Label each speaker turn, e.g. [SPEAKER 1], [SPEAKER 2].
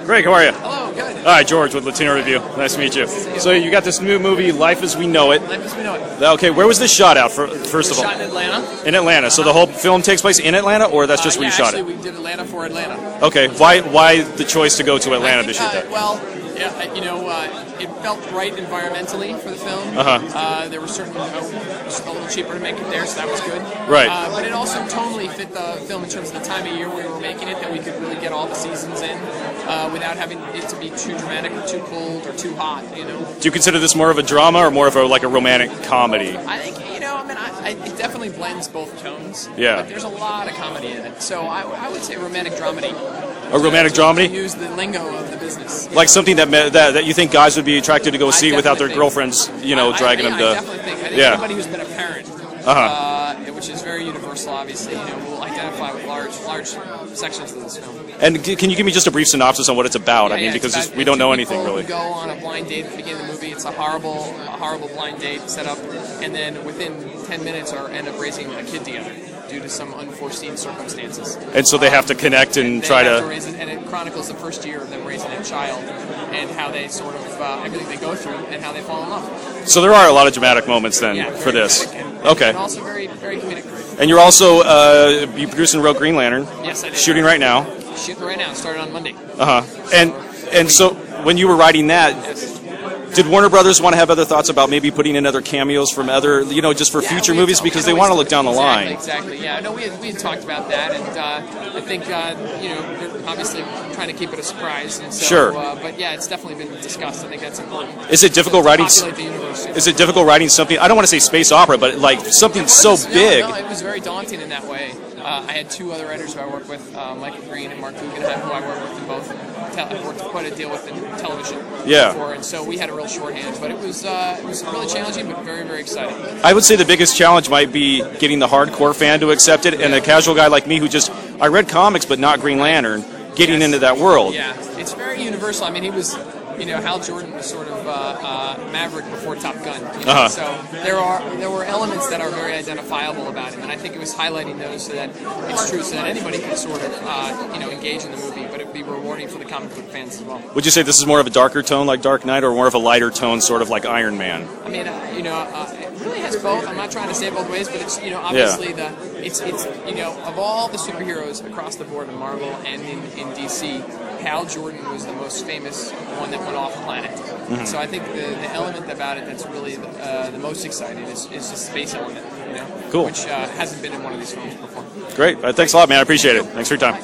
[SPEAKER 1] Greg, how are you?
[SPEAKER 2] Hello, good.
[SPEAKER 1] Hi, George with Latino Review. Nice to meet you. So you got this new movie, Life as We Know It.
[SPEAKER 2] Life as We Know It.
[SPEAKER 1] Okay, where was this shot out, first of all?
[SPEAKER 2] Shot in Atlanta.
[SPEAKER 1] In Atlanta. So the whole film takes place in Atlanta, or that's just where you shot it?
[SPEAKER 2] Actually, we did Atlanta for Atlanta.
[SPEAKER 1] Okay, why the choice to go to Atlanta to shoot that?
[SPEAKER 2] Well, yeah, it felt right environmentally for the film. There were certain, just a little cheaper to make it there, so that was good.
[SPEAKER 1] Right.
[SPEAKER 2] But it also tonally fit the film in terms of the time of year we were making it, that we could really get all the seasons in without having it to be too dramatic or too cold or too hot, you know.
[SPEAKER 1] Do you consider this more of a drama or more of a romantic comedy?
[SPEAKER 2] I think, it definitely blends both tones.
[SPEAKER 1] Yeah.
[SPEAKER 2] But there's a lot of comedy in it, so I would say romantic dramedy.
[SPEAKER 1] A romantic dramedy?
[SPEAKER 2] To use the lingo of the business.
[SPEAKER 1] Like something that you think guys would be attracted to go see without their girlfriends, dragging them to.
[SPEAKER 2] I definitely think. I think anybody who's been a parent, which is very universal, obviously, will identify with large sections of this film.
[SPEAKER 1] And can you give me just a brief synopsis on what it's about? Because we don't know anything really.
[SPEAKER 2] Go on a blind date at the beginning of the movie. It's a horrible blind date set up, and then within 10 minutes end up raising a kid together due to some unforeseen circumstances.
[SPEAKER 1] And so they have to connect and try to
[SPEAKER 2] raise it, and it chronicles the first year of them raising a child and how they sort of everything they go through and how they fall in love.
[SPEAKER 1] So there are a lot of dramatic moments then for this.
[SPEAKER 2] And also very, very comedic.
[SPEAKER 1] And you're also you produced and wrote Green Lantern.
[SPEAKER 2] Yes, I did.
[SPEAKER 1] Shooting right now.
[SPEAKER 2] Shooting right now. Started on Monday.
[SPEAKER 1] And so when you were writing that, did Warner Brothers want to have other thoughts about maybe putting in other cameos from other, just for future movies because they want to look down the line?
[SPEAKER 2] Exactly. Yeah. No, we had talked about that, and I think they're obviously trying to keep it a surprise. And so,
[SPEAKER 1] sure.
[SPEAKER 2] But yeah, it's definitely been discussed. I think that's important.
[SPEAKER 1] Is it difficult writing? Is it difficult writing something? I don't want to say space opera, but like something so big.
[SPEAKER 2] No, it was very daunting in that way. I had two other writers who I work with, Michael Green and Mark Guggenheim, who I work with in both. I've worked quite a deal with in television before, and so we had a real shorthand. But it was really challenging, but very, very exciting. I
[SPEAKER 1] would say the biggest challenge might be getting the hardcore fan to accept it, and the casual guy like me who I read comics but not Green Lantern, getting into that world.
[SPEAKER 2] Yeah, it's very universal. I mean, he was. Hal Jordan was sort of Maverick before Top Gun. So there were elements that are very identifiable about him, and I think it was highlighting those so that it's true, so that anybody can sort of engage in the movie, but it'd be rewarding for the comic book fans as well.
[SPEAKER 1] Would you say this is more of a darker tone like Dark Knight, or more of a lighter tone, sort of like Iron Man?
[SPEAKER 2] I mean, it really has both. I'm not trying to say both ways, but it's obviously it's of all the superheroes across the board in Marvel and in DC. Hal Jordan was the most famous one that went off planet. So I think the element about it that's really the most exciting is the space element,
[SPEAKER 1] Cool.
[SPEAKER 2] Which hasn't been in one of these films before.
[SPEAKER 1] Great. Thanks a lot, man. I appreciate it. Thanks for your time.